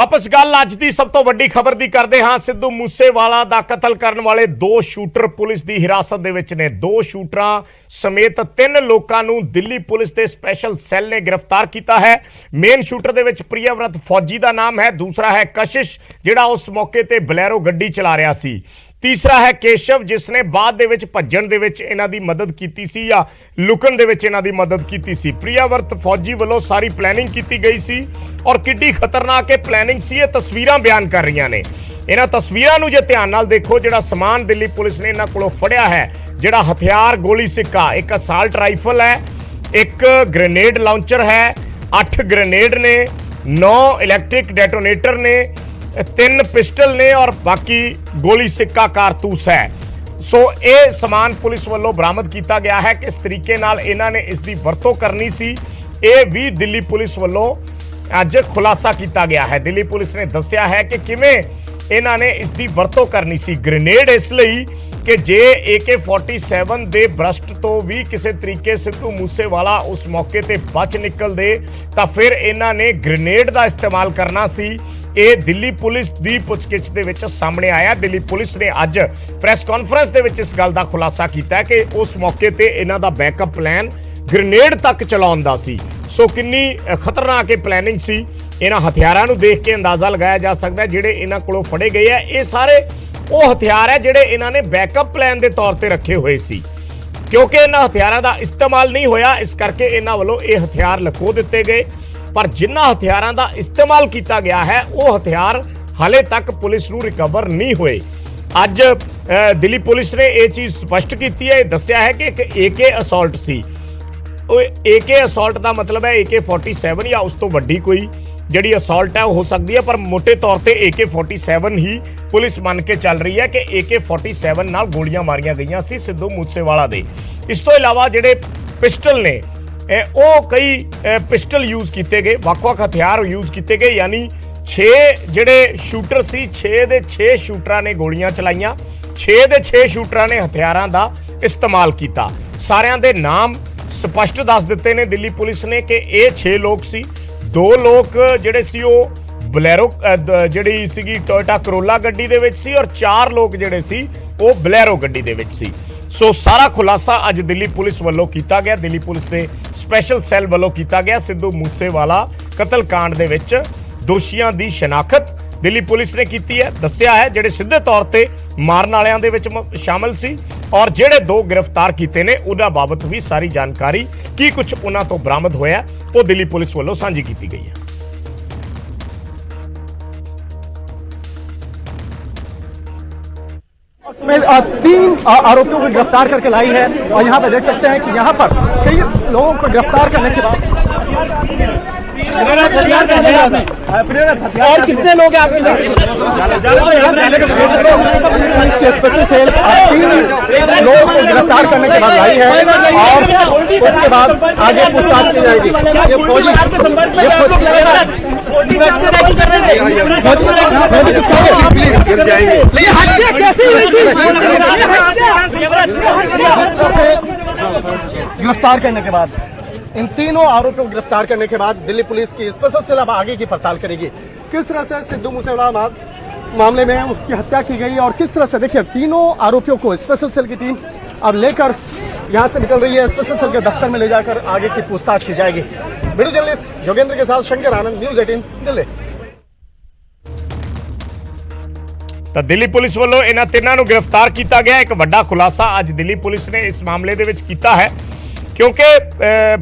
ਆਪਸ ਗੱਲ ਅੱਜ ਦੀ ਸਭ ਤੋਂ ਵੱਡੀ ਖਬਰ ਦੀ ਕਰਦੇ ਹਾਂ। ਸਿੱਧੂ ਮੂਸੇਵਾਲਾ ਦਾ ਕਤਲ ਕਰਨ ਵਾਲੇ ਦੋ ਸ਼ੂਟਰ ਪੁਲਿਸ ਦੀ ਹਿਰਾਸਤ ਦੇ ਵਿੱਚ ਨੇ। ਦੋ ਸ਼ੂਟਰਾਂ ਸਮੇਤ 3 ਲੋਕਾਂ ਨੂੰ ਦਿੱਲੀ ਪੁਲਿਸ ਦੇ ਸਪੈਸ਼ਲ ਸੈੱਲ ਨੇ ਗ੍ਰਿਫਤਾਰ ਕੀਤਾ ਹੈ। ਮੇਨ ਸ਼ੂਟਰ ਦੇ ਵਿੱਚ ਪ੍ਰਿਆਵਰਤ ਫੌਜੀ ਦਾ ਨਾਮ ਹੈ, ਦੂਸਰਾ ਹੈ ਕਸ਼ਿਸ਼ ਜਿਹੜਾ ਉਸ ਮੌਕੇ ਤੇ ਬਲੈਰੋ ਗੱਡੀ ਚਲਾ ਰਿਹਾ ਸੀ, तीसरा है केशव जिसने बाद दे विच भज्जण दे विच इन्हां दी मदद कीती सी या लुकण दे विच इन्हां दी मदद कीती सी। प्रियावर्त फौजी वालों सारी प्लैनिंग कीती गई सी और किड्डी खतरनाक प्लैनिंग सी। ये तस्वीरां बयान कर रही ने। इन्हां तस्वीरां नूं जे ध्यान नाल देखो, जिहड़ा समान दिल्ली पुलिस ने इन्हां कोलों फड़िया है, जिहड़ा हथियार गोली सिक्का, एक असाल्ट राइफल है, एक ग्रेनेड लॉन्चर है, 8 ग्रेनेड ने, 9 इलैक्ट्रिक डेटोनेटर ने, 3 पिस्टल ने और बाकी गोली सिक्का कारतूस है। सो ये समान पुलिस वालों बरामद किया गया है। किस तरीके नाल इन्हां ने इसकी वरतों करनी सी, ये भी दिल्ली पुलिस वालों अज खुलासा किया गया है। दिल्ली पुलिस ने दस्सिया है कि किवें इन्हां ने इसकी वरतों करनी सी। ग्रेनेड इसलिए कि जे AK-47 दे ब्रस्ट तो भी किसी तरीके सिद्धू मूसेवाला उस मौके ते बच निकलदे तां फिर इन्हां ने ग्रेनेड का इस्तेमाल करना सी। ਇਹ ਦਿੱਲੀ ਪੁਲਿਸ ਦੀ ਪੁੱਛਗਿੱਛ ਦੇ ਵਿੱਚ ਸਾਹਮਣੇ ਆਇਆ। ਦਿੱਲੀ ਪੁਲਿਸ ਨੇ ਅੱਜ ਪ੍ਰੈਸ ਕਾਨਫਰੰਸ ਦੇ ਵਿੱਚ ਇਸ ਗੱਲ ਦਾ ਖੁਲਾਸਾ ਕੀਤਾ ਕਿ ਉਸ ਮੌਕੇ ਤੇ ਇਹਨਾਂ ਦਾ ਬੈਕਅਪ ਪਲਾਨ ਗ੍ਰੇਨੇਡ ਤੱਕ ਚਲਾਉਣ ਦਾ ਸੀ। ਸੋ ਕਿੰਨੀ ਖਤਰਨਾਕ ਇਹ ਪਲੈਨਿੰਗ ਸੀ। ਇਹਨਾਂ ਹਥਿਆਰਾਂ ਨੂੰ ਦੇਖ ਕੇ ਅੰਦਾਜ਼ਾ ਲਗਾਇਆ ਜਾ ਸਕਦਾ ਜਿਹੜੇ ਇਹਨਾਂ ਕੋਲੋਂ ਫੜੇ ਗਏ ਆ, ਇਹ ਸਾਰੇ ਉਹ ਹਥਿਆਰ ਹੈ ਜਿਹੜੇ ਇਹਨਾਂ ਨੇ ਬੈਕਅਪ ਪਲਾਨ ਦੇ ਤੌਰ ਤੇ ਰੱਖੇ ਹੋਏ ਸੀ। ਕਿਉਂਕਿ ਇਹਨਾਂ ਹਥਿਆਰਾਂ ਦਾ ਇਸਤੇਮਾਲ ਨਹੀਂ ਹੋਇਆ, ਇਸ ਕਰਕੇ ਇਹਨਾਂ ਵੱਲੋਂ ਇਹ ਹਥਿਆਰ ਲੁਕੋ ਦਿੱਤੇ ਗਏ। पर जिन्हां हथियारां दा इस्तेमाल किया गया है वो हथियार हाले तक पुलिस नूं रिकवर नहीं हुए। अज दिल्ली पुलिस ने यह चीज़ स्पष्ट की है, दस्सिया है कि एक AK असॉल्ट सी। AK असॉल्ट का मतलब है AK-47 या उस तो वड्डी कोई जिहड़ी असॉल्ट है हो सकती है, पर मोटे तौर पर AK-47 ही पुलिस मन के चल रही है कि AK-47 नाल गोलियां मारियां गईयां सी सिद्धू मूसेवाला दे। इस तो इलावा जिहड़े पिस्टल ने कई पिस्टल यूज किए गए, ਵੱਖ-ਵੱਖ हथियार यूज किए गए। यानी 6 ਜਿਹੜੇ ਸ਼ੂਟਰ ਸੀ, 6 ਦੇ 6 ਸ਼ੂਟਰਾਂ ਨੇ ਗੋਲੀਆਂ ਚਲਾਈਆਂ, 6 ਦੇ 6 ਸ਼ੂਟਰਾਂ ਨੇ ਹਥਿਆਰਾਂ ਦਾ ਇਸਤੇਮਾਲ ਕੀਤਾ। ਸਾਰਿਆਂ ਦੇ ਨਾਮ ਸਪਸ਼ਟ ਦੱਸ ਦਿੱਤੇ ਨੇ ਦਿੱਲੀ ਪੁਲਿਸ ਨੇ ਕਿ ਇਹ 6 ਲੋਕ ਸੀ। 2 ਲੋਕ ਜਿਹੜੇ ਸੀ ਉਹ ਬਲੈਰੋ ਜਿਹੜੀ ਸੀਗੀ ਟੋਇਟਾ ਕਰੋਲਾ ਗੱਡੀ ਦੇ ਵਿੱਚ ਸੀ ਔਰ 4 ਲੋਕ ਜਿਹੜੇ ਸੀ ਉਹ ਬਲੈਰੋ ਗੱਡੀ ਦੇ ਵਿੱਚ ਸੀ। सो सारा खुलासा अज दिल्ली पुलिस वालों किया गया। दिल्ली पुलिस के स्पैशल सैल वालों किया गया। सिद्धू मूसेवाला कतल कांड दे विच दोषियों की शनाखत दिल्ली पुलिस ने की है। दस्सिया है जिहड़े सीधे तौर पर मारन वालियां दे विच शामिल सी और जिहड़े 2 गिरफ्तार किए ने उन्हां बाबत भी सारी जानकारी की कुछ उन्हां तो बरामद होया वो दिल्ली पुलिस वालों साझी की गई है। में 3 आरोपियों को गिरफ्तार करके लाई है और यहाँ पे देख सकते हैं कि यहाँ पर कई लोगों को गिरफ्तार करने के बाद और कितने लोग हैं आपके स्पेशल सेल 3 लोगों को गिरफ्तार करने के बाद लाई है और उसके बाद आगे पूछताछ की जाएगी। ये फौजी गिरफ्तार करने के बाद इन 3 आरोपियों को गिरफ्तार करने के बाद दिल्ली पुलिस की स्पेशल सेल अब आगे की पड़ताल करेगी। किस तरह से सिद्धू मूसेवाला मामले में उसकी हत्या की गई और किस तरह से देखिए 3 आरोपियों को स्पेशल सेल की टीम अब लेकर यहां से निकल रही है। स्पेशल सेल के दफ्तर में ले जाकर आगे की पूछताछ की जाएगी। वीडियो जर्नलिस्ट योगेंद्र के साथ शंकर आनंद, न्यूज़ 18 दिल्ली। तो दिल्ली पुलिस वालों इन्हां 3 नूं गिरफ्तार किया गया। एक वड्डा खुलासा अज दिल्ली पुलिस ने इस मामले दे विच कीता है क्योंकि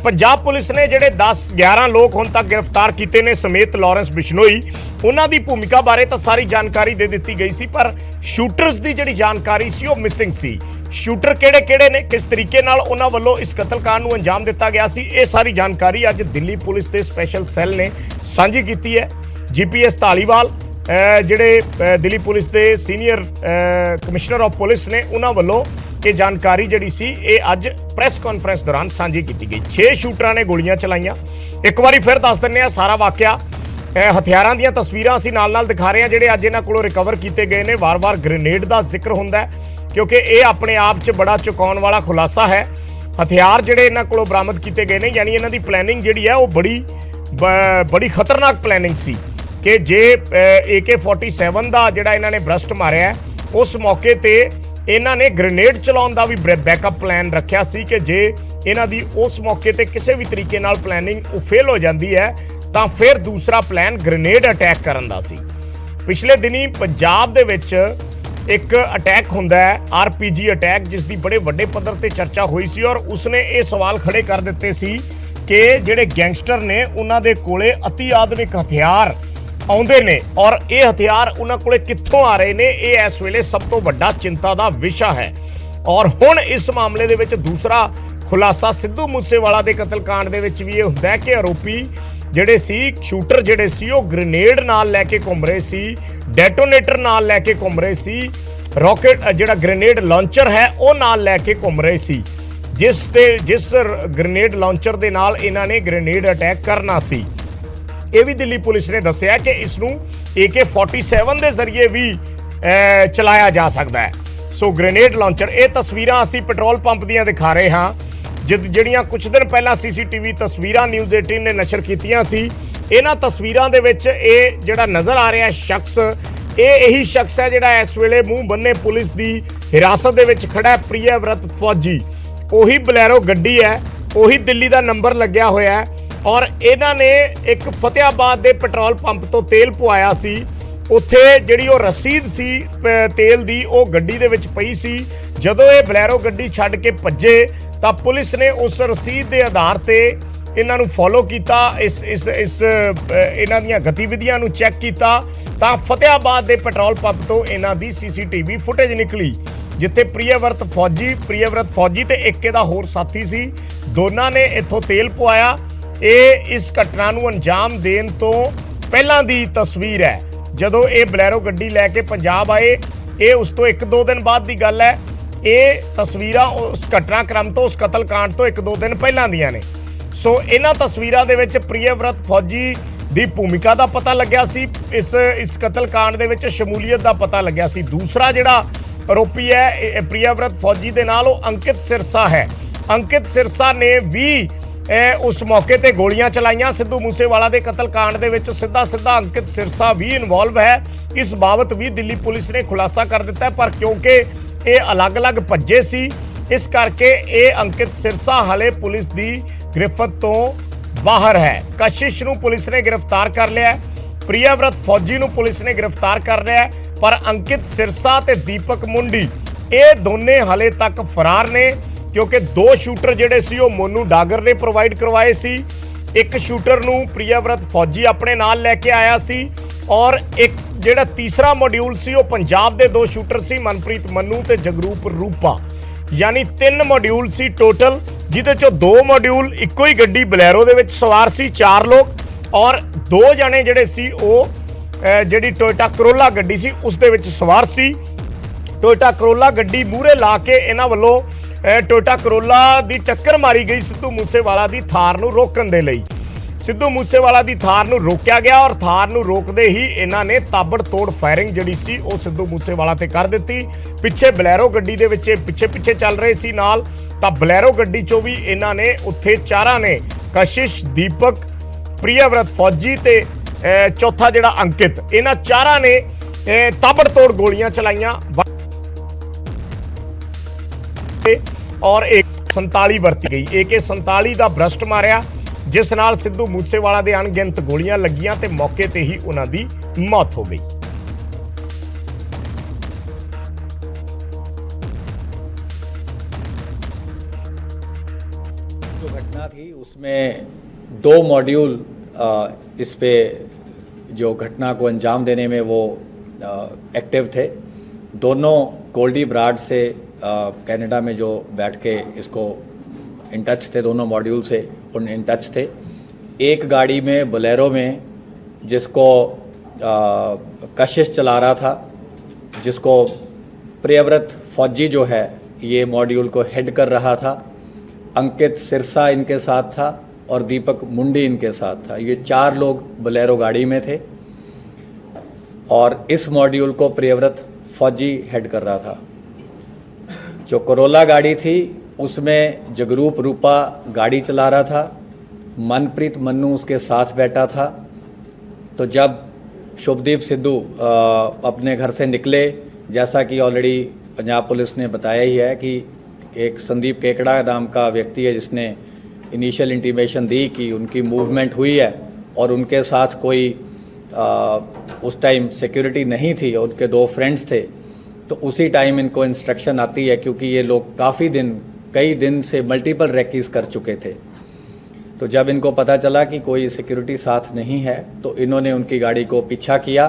पंजाब पुलिस ने जिहड़े 10-11 लोग हुण तक गिरफ्तार किए ने समेत लॉरेंस बिश्नोई, उन्हां दी भूमिका बारे तो सारी जानकारी दे दी गई सी, पर शूटर्स की जिहड़ी जानकारी सी वो मिसिंग सी। शूटर किहड़े-किहड़े ने, किस तरीके नाल उन्हां वल्लों इस कतलकांड नूं अंजाम दिता गया सी, ये सारी जानकारी अज दिल्ली पुलिस के स्पैशल सैल ने साझी की है। GPS धालीवाल जिहड़े दिल्ली पुलिस के सीनियर कमिश्नर ऑफ पुलिस ने उन्हां वल्लों ये जानकारी जिहड़ी सी ये अज प्रैस कॉन्फ्रेंस दौरान साझी की गई। 6 शूटरां ने गोलियां चलाईयां। एक बारी फिर दस दिंदे आ सारा वाकया। हथियारां दीयां तस्वीरां असीं नाल-नाल दिखा रहे हैं जिहड़े अज इन्हां कोलों रिकवर किए गए ने। वार-वार ग्रेनेड का जिक्र हुंदा है क्योंकि ये अपने आप च बड़ा चुकाउण वाला खुलासा है। हथियार जिहड़े इन्हां कोलों बरामद किए गए ने, यानी इन्हां दी प्लैनिंग जिहड़ी है वो बड़ी खतरनाक प्लैनिंग सी। कि जे AK-47 ਦਾ ਜਿਹੜਾ ਇਹਨਾਂ ਨੇ ਬਰਸਟ ਮਾਰਿਆ ਉਸ ਮੌਕੇ ਤੇ ਇਹਨਾਂ ਨੇ ਗ੍ਰੇਨੇਡ ਚਲਾਉਣ ਦਾ ਵੀ ਬੈਕਅਪ ਪਲਾਨ ਰੱਖਿਆ ਸੀ ਕਿ ਜੇ ਇਹਨਾਂ ਦੀ ਉਸ ਮੌਕੇ ਤੇ ਕਿਸੇ ਵੀ ਤਰੀਕੇ ਨਾਲ ਪਲੈਨਿੰਗ ਉਹ ਫੇਲ ਹੋ ਜਾਂਦੀ ਹੈ ਤਾਂ ਫਿਰ ਦੂਸਰਾ ਪਲਾਨ ਗ੍ਰੇਨੇਡ ਅਟੈਕ ਕਰਨ ਦਾ ਸੀ। ਪਿਛਲੇ ਦਿਨੀ ਪੰਜਾਬ ਦੇ ਵਿੱਚ ਇੱਕ ਅਟੈਕ ਹੁੰਦਾ ਹੈ RPG ਅਟੈਕ, ਜਿਸ ਦੀ ਬੜੇ ਵੱਡੇ ਪੱਧਰ ਤੇ ਚਰਚਾ ਹੋਈ ਸੀ ਔਰ ਉਸਨੇ ਇਹ ਸਵਾਲ ਖੜੇ ਕਰ ਦਿੱਤੇ ਸੀ ਕਿ ਜਿਹੜੇ ਗੈਂਗਸਟਰ ਨੇ ਉਹਨਾਂ ਦੇ ਕੋਲੇ ਅਤੀ ਆਧੁਨਿਕ ਹਥਿਆਰ ਆਉਂਦੇ ਨੇ ਔਰ ਇਹ ਹਥਿਆਰ ਉਹਨਾਂ ਕੋਲੇ ਕਿੱਥੋਂ ਆ ਰਹੇ ਨੇ, ਇਹ ਇਸ ਵੇਲੇ ਸਭ ਤੋਂ ਵੱਡਾ ਚਿੰਤਾ ਦਾ ਵਿਸ਼ਾ ਹੈ। ਔਰ ਹੁਣ ਇਸ ਮਾਮਲੇ ਦੇ ਵਿੱਚ ਦੂਸਰਾ ਖੁਲਾਸਾ ਸਿੱਧੂ ਮੂਸੇਵਾਲਾ ਦੇ ਕਤਲकांड ਦੇ ਵਿੱਚ ਵੀ ਇਹ ਹੁੰਦਾ ਹੈ ਕਿ ਆਰੋਪੀ ਜਿਹੜੇ ਸੀ, ਸ਼ੂਟਰ ਜਿਹੜੇ ਸੀ, ਉਹ ਗ੍ਰੇਨੇਡ ਨਾਲ ਲੈ ਕੇ ਘੁੰਮ ਰਹੇ ਸੀ, ਡੈਟੋਨੇਟਰ ਨਾਲ ਲੈ ਕੇ ਘੁੰਮ ਰਹੇ ਸੀ, ਰਾਕਟ ਜਿਹੜਾ ਗ੍ਰੇਨੇਡ ਲਾਂਚਰ ਹੈ ਉਹ ਨਾਲ ਲੈ ਕੇ ਘੁੰਮ ਰਹੇ ਸੀ, ਜਿਸ ਗ੍ਰੇਨੇਡ ਲਾਂਚਰ ਦੇ ਨਾਲ ਇਹਨਾਂ ਨੇ ਗ੍ਰੇਨੇਡ ਅਟੈਕ ਕਰਨਾ ਸੀ। ਇਹ ਵੀ ਦਿੱਲੀ ਪੁਲਿਸ ਨੇ ਦੱਸਿਆ ਕਿ ਇਸ ਨੂੰ AK-47 ਦੇ ਜ਼ਰੀਏ ਵੀ ਚਲਾਇਆ ਜਾ ਸਕਦਾ ਹੈ। ਸੋ ਗ੍ਰੇਨੇਡ ਲਾਂਚਰ, ਇਹ ਤਸਵੀਰਾਂ ਅਸੀਂ ਪੈਟਰੋਲ ਪੰਪ ਦੀਆਂ ਦਿਖਾ ਰਹੇ ਹਾਂ ਜਿਹੜੀਆਂ ਕੁਝ ਦਿਨ ਪਹਿਲਾਂ CCTV ਤਸਵੀਰਾਂ ਨਿਊਜ਼ 18 ਨੇ ਨਸ਼ਰ ਕੀਤੀਆਂ ਸੀ। ਇਹਨਾਂ ਤਸਵੀਰਾਂ ਦੇ ਵਿੱਚ ਇਹ ਜਿਹੜਾ ਨਜ਼ਰ ਆ ਰਿਹਾ ਸ਼ਖਸ, ਇਹ ਇਹੀ ਸ਼ਖਸ ਹੈ ਜਿਹੜਾ ਇਸ ਵੇਲੇ ਮੂੰਹ ਬੰਨੇ ਪੁਲਿਸ ਦੀ ਹਿਰਾਸਤ ਦੇ ਵਿੱਚ ਖੜਾ ਹੈ, ਪ੍ਰਿਯਵਰਤ ਫੌਜੀ। ਉਹੀ ਬਲੈਰੋ ਗੱਡੀ ਹੈ, ਉਹੀ ਦਿੱਲੀ ਦਾ ਨੰਬਰ ਲੱਗਿਆ ਹੋਇਆ ਹੈ ਔਰ ਇਹਨਾਂ ਨੇ ਇੱਕ ਫਤਿਆਬਾਦ ਦੇ ਪੈਟਰੋਲ ਪੰਪ ਤੋਂ ਤੇਲ ਪਵਾਇਆ ਸੀ। ਉੱਥੇ ਜਿਹੜੀ ਉਹ ਰਸੀਦ ਸੀ ਤੇਲ ਦੀ, ਉਹ ਗੱਡੀ ਦੇ ਵਿੱਚ ਪਈ ਸੀ। ਜਦੋਂ ਇਹ ਬਲੈਰੋ ਗੱਡੀ ਛੱਡ ਕੇ ਭੱਜੇ ਤਾਂ ਪੁਲਿਸ ਨੇ ਉਸ ਰਸੀਦ ਦੇ ਆਧਾਰ ਤੇ ਇਹਨਾਂ ਨੂੰ ਫੋਲੋ ਕੀਤਾ, ਇਹਨਾਂ ਦੀਆਂ ਗਤੀਵਿਧੀਆਂ ਨੂੰ ਚੈੱਕ ਕੀਤਾ ਤਾਂ ਫਤਿਆਬਾਦ ਦੇ ਪੈਟਰੋਲ ਪੰਪ ਤੋਂ ਇਹਨਾਂ ਦੀ CCTV ਫੁਟੇਜ ਨਿਕਲੀ, ਜਿੱਥੇ ਪ੍ਰਿਯਵਰਤ ਫੌਜੀ ਤੇ ਇੱਕ ਇਹਦਾ ਹੋਰ ਸਾਥੀ ਸੀ, ਦੋਨਾਂ ਨੇ ਇੱਥੋਂ ਤੇਲ ਪਵਾਇਆ। ਇਹ ਇਸ ਘਟਨਾ ਨੂੰ ਅੰਜਾਮ ਦੇਣ ਤੋਂ ਪਹਿਲਾਂ ਦੀ ਤਸਵੀਰ ਹੈ, ਜਦੋਂ ਇਹ ਬਲੈਰੋ ਗੱਡੀ ਲੈ ਕੇ ਪੰਜਾਬ ਆਏ। ਇਹ ਉਸ ਤੋਂ 1-2 ਦਿਨ ਬਾਅਦ ਦੀ ਗੱਲ ਹੈ। ਇਹ ਤਸਵੀਰਾਂ ਉਸ ਘਟਨਾਕ੍ਰਮ ਤੋਂ, ਉਸ ਕਤਲकांड ਤੋਂ 1-2 ਦਿਨ ਪਹਿਲਾਂ ਦੀਆਂ ਨੇ। ਸੋ ਇਹਨਾਂ ਤਸਵੀਰਾਂ ਦੇ ਵਿੱਚ ਪ੍ਰਿਯਵਰਤ ਫੌਜੀ ਦੀ ਭੂਮਿਕਾ ਦਾ ਪਤਾ ਲੱਗਿਆ ਸੀ, ਇਸ ਕਤਲकांड ਦੇ ਵਿੱਚ ਸ਼ਮੂਲੀਅਤ ਦਾ ਪਤਾ ਲੱਗਿਆ ਸੀ। ਦੂਸਰਾ ਜਿਹੜਾ ਆਰੋਪੀ ਹੈ ਪ੍ਰਿਯਵਰਤ ਫੌਜੀ ਦੇ ਨਾਲ, ਉਹ ਅੰਕਿਤ ਸਿਰਸਾ ਹੈ। ਅੰਕਿਤ ਸਿਰਸਾ ਨੇ ਵੀ ਉਸ ਮੌਕੇ ਤੇ ਗੋਲੀਆਂ ਚਲਾਈਆਂ ਸਿੱਧੂ ਮੂਸੇਵਾਲਾ ਦੇ ਕਤਲकांड ਦੇ ਵਿੱਚ। ਸਿੱਧਾ ਅੰਕਿਤ ਸਿਰਸਾ ਵੀ ਇਨਵੋਲਵ ਹੈ। ਇਸ ਬਾਬਤ ਵੀ ਦਿੱਲੀ ਪੁਲਿਸ ਨੇ ਖੁਲਾਸਾ ਕਰ ਦਿੱਤਾ ਹੈ, ਪਰ ਕਿਉਂਕਿ ਇਹ ਅਲੱਗ-ਅਲੱਗ ਭੱਜੇ ਸੀ, ਇਸ ਕਰਕੇ ਇਹ ਅੰਕਿਤ ਸਿਰਸਾ ਹਾਲੇ ਪੁਲਿਸ ਦੀ ਗ੍ਰਿਫਤ ਤੋਂ ਬਾਹਰ ਹੈ। ਕਸ਼ਿਸ਼ ਨੂੰ ਪੁਲਿਸ ਨੇ ਗ੍ਰਿਫਤਾਰ ਕਰ ਲਿਆ ਹੈ, ਪ੍ਰਿਯਵਰਤ ਫੌਜੀ ਨੂੰ ਪੁਲਿਸ ਨੇ ਗ੍ਰਿਫਤਾਰ ਕਰ ਲਿਆ ਹੈ, ਪਰ ਅੰਕਿਤ ਸਿਰਸਾ ਤੇ ਦੀਪਕ ਮੁੰਡੀ ਇਹ ਦੋਨੇ ਹਾਲੇ ਤੱਕ ਫਰਾਰ ਨੇ, ਕਿਉਂਕਿ 2 ਸ਼ੂਟਰ ਜਿਹੜੇ ਸੀ ਉਹ ਮੋਨੂ ਡਾਗਰ ਨੇ ਪ੍ਰੋਵਾਈਡ ਕਰਵਾਏ ਸੀ। ਇੱਕ ਸ਼ੂਟਰ ਨੂੰ ਪ੍ਰਿਯਵਰਤ ਫੌਜੀ ਆਪਣੇ ਨਾਲ ਲੈ ਕੇ ਆਇਆ ਸੀ ਔਰ ਇੱਕ ਜਿਹੜਾ ਤੀਸਰਾ ਮੋਡਿਊਲ ਸੀ ਉਹ ਪੰਜਾਬ ਦੇ 2 ਸ਼ੂਟਰ ਸੀ, ਮਨਪ੍ਰੀਤ ਮੰਨੂ ਤੇ ਜਗਰੂਪ ਰੂਪਾ। ਯਾਨੀ 3 ਮੋਡਿਊਲ ਸੀ ਟੋਟਲ, ਜਿਹਦੇ ਚੋਂ 2 ਮੋਡਿਊਲ ਇੱਕੋ ਹੀ ਗੱਡੀ ਬਲੈਰੋ ਦੇ ਵਿੱਚ ਸਵਾਰ ਸੀ, 4 ਲੋਕ, ਔਰ 2 ਜਣੇ ਜਿਹੜੇ ਸੀ ਉਹ ਜਿਹੜੀ ਟੋਇਟਾ ਕਰੋਲਾ ਗੱਡੀ ਸੀ ਉਸ ਦੇ ਵਿੱਚ ਸਵਾਰ ਸੀ। ਟੋਇਟਾ ਕਰੋਲਾ ਗੱਡੀ ਮੂਹਰੇ ਲਾ ਕੇ ਇਹਨਾਂ ਵੱਲੋਂ ਟੋਇਟਾ ਕਰੋਲਾ ਦੀ ਟੱਕਰ ਮਾਰੀ ਗਈ ਸਿੱਧੂ ਮੂਸੇਵਾਲਾ ਦੀ ਥਾਰ ਨੂੰ ਰੋਕਣ ਦੇ ਲਈ। ਸਿੱਧੂ ਮੂਸੇਵਾਲਾ ਦੀ ਥਾਰ ਨੂੰ ਰੋਕਿਆ ਗਿਆ ਔਰ ਥਾਰ ਨੂੰ ਰੋਕਦੇ ਹੀ ਇਹਨਾਂ ਨੇ ਤਾਬੜਤੋੜ ਫਾਇਰਿੰਗ ਜਿਹੜੀ ਸੀ ਉਹ ਸਿੱਧੂ ਮੂਸੇਵਾਲਾ ਤੇ ਕਰ ਦਿੱਤੀ। ਪਿੱਛੇ ਬਲੈਰੋ ਗੱਡੀ ਦੇ ਵਿੱਚ ਪਿੱਛੇ ਚੱਲ ਰਹੇ ਸੀ ਨਾਲ, ਤਾਂ ਬਲੈਰੋ ਗੱਡੀ ਚੋਂ ਵੀ ਇਹਨਾਂ ਨੇ ਉੱਥੇ 4 ਨੇ, ਕਸ਼ਿਸ਼, ਦੀਪਕ, ਪ੍ਰਿਯਵਰਤ ਫੌਜੀ ਤੇ ਚੌਥਾ ਜਿਹੜਾ ਅੰਕਿਤ, ਇਹਨਾਂ 4 ਨੇ ਤਾਬੜਤੋੜ ਗੋਲੀਆਂ ਚਲਾਈਆਂ ਔਰ AK-47 ਵਰਤੀ ਗਈ। AK-47 ਦਾ ਬਰਸਟ ਮਾਰਿਆ, ਜਿਸ ਨਾਲ ਸਿੱਧੂ ਮੂਸੇਵਾਲਾ ਦੇ ਅਣਗਿਣਤ ਗੋਲੀਆਂ ਲੱਗੀਆਂ ਤੇ ਮੌਕੇ ਤੇ ਹੀ ਉਹਨਾਂ ਦੀ ਮੌਤ ਹੋ ਗਈ। जो घटना थी उसमें 2 मॉड्यूल इस पे जो घटना को अंजाम देने में वो एक्टिव थे। दोनों गोल्डी ब्राड से कनाडा में जो बैठ के इसको इन टच थे, दोनों मॉड्यूल से उन इन टच थे। एक गाड़ी में बोलेरो में जिसको कशिश चला रहा था, जिसको प्रियव्रत फौजी जो है ये मॉड्यूल को हेड कर रहा था। अंकित सिरसा इनके साथ था और दीपक मुंडी इनके साथ था। ये 4 लोग बोलेरो गाड़ी में थे और इस मॉड्यूल को प्रियव्रत फौजी हेड कर रहा था। जो करोला गाड़ी थी उसमें जगरूप रूपा गाड़ी चला रहा था, मनप्रीत मन्नू उसके साथ बैठा था। तो जब शुभदीप सिद्धू अपने घर से निकले, जैसा कि ऑलरेडी पंजाब पुलिस ने बताया ही है कि एक संदीप केकड़ा नाम का व्यक्ति है जिसने इनिशियल इंटीमेशन दी कि उनकी मूवमेंट हुई है और उनके साथ कोई उस टाइम सिक्योरिटी नहीं थी और उनके 2 फ्रेंड्स थे। तो उसी टाइम इनको इंस्ट्रक्शन आती है, क्योंकि ये लोग कई दिन से मल्टीपल रेकीज कर चुके थे। तो जब इनको पता चला कि कोई सिक्योरिटी साथ नहीं है तो इन्होंने उनकी गाड़ी को पीछा किया।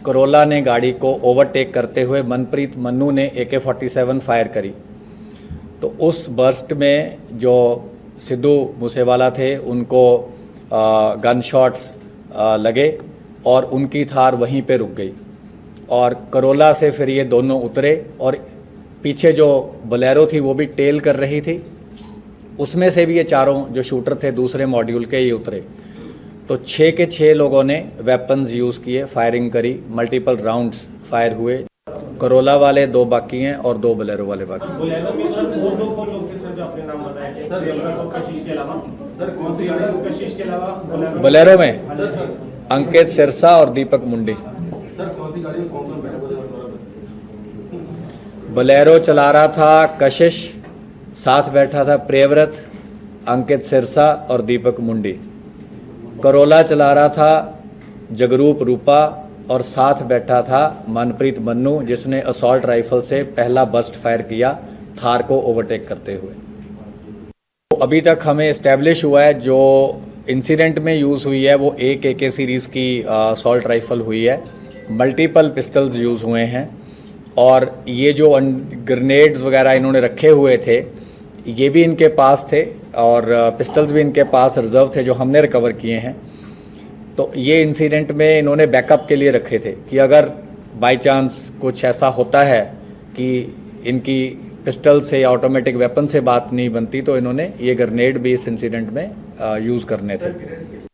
करोला ने गाड़ी को ओवरटेक करते हुए मनप्रीत मन्नू ने AK-47 फायर करी। तो उस बर्स्ट में जो सिद्धू मूसेवाला थे उनको गन शॉट्स लगे और उनकी थार वहीं पे रुक गई और करोला से फिर ये दोनों उतरे और पीछे जो बोलेरो थी वो भी टेल कर रही थी, उसमें से भी ये चारों जो शूटर थे दूसरे मॉड्यूल के, ये उतरे। तो 6 के 6 लोगों ने वेपन्स यूज़ किए, फायरिंग करी, मल्टीपल राउंड्स फायर हुए। करोला वाले 2 बाकी हैं और 2 बोलेरो वाले बाकी हैं। बोलेरो में सर और 2 कौन लोग थे सर जो आपने नाम बताया कि प्रियव्रत और कशिश के अलावा? सर कौन सी गाड़ी? कशिश के अलावा बोलेरो में अंकित सिरसा और दीपक मुंडी। सर कौन सी गाड़ी कौन कौन बैठा? बोलेरो चला रहा था कशिश, साथ बैठा था प्रियव्रत, अंकित सिरसा और दीपक मुंडी। करोला चला रहा था जगरूप रूपा और साथ बैठा था मनप्रीत मन्नू, जिसने असॉल्ट राइफल से पहला बर्स्ट फायर किया थार को ओवरटेक करते हुए। तो अभी तक हमें इस्टेब्लिश हुआ है जो इंसिडेंट में यूज़ हुई है वो एक AK सीरीज़ की असॉल्ट राइफल हुई है, मल्टीपल पिस्टल्स यूज़ हुए हैं और ये जो ग्रेनेड्स वगैरह इन्होंने रखे हुए थे ये भी इनके पास थे और पिस्टल्स भी इनके पास रिजर्व थे जो हमने रिकवर किए हैं। तो ये इंसिडेंट में इन्होंने बैकअप के लिए रखे थे कि अगर बाय चांस कुछ ऐसा होता है कि इनकी पिस्टल से या ऑटोमेटिक वेपन से बात नहीं बनती तो इन्होंने ये ग्रेनेड भी इस इंसिडेंट में यूज़ करने थे।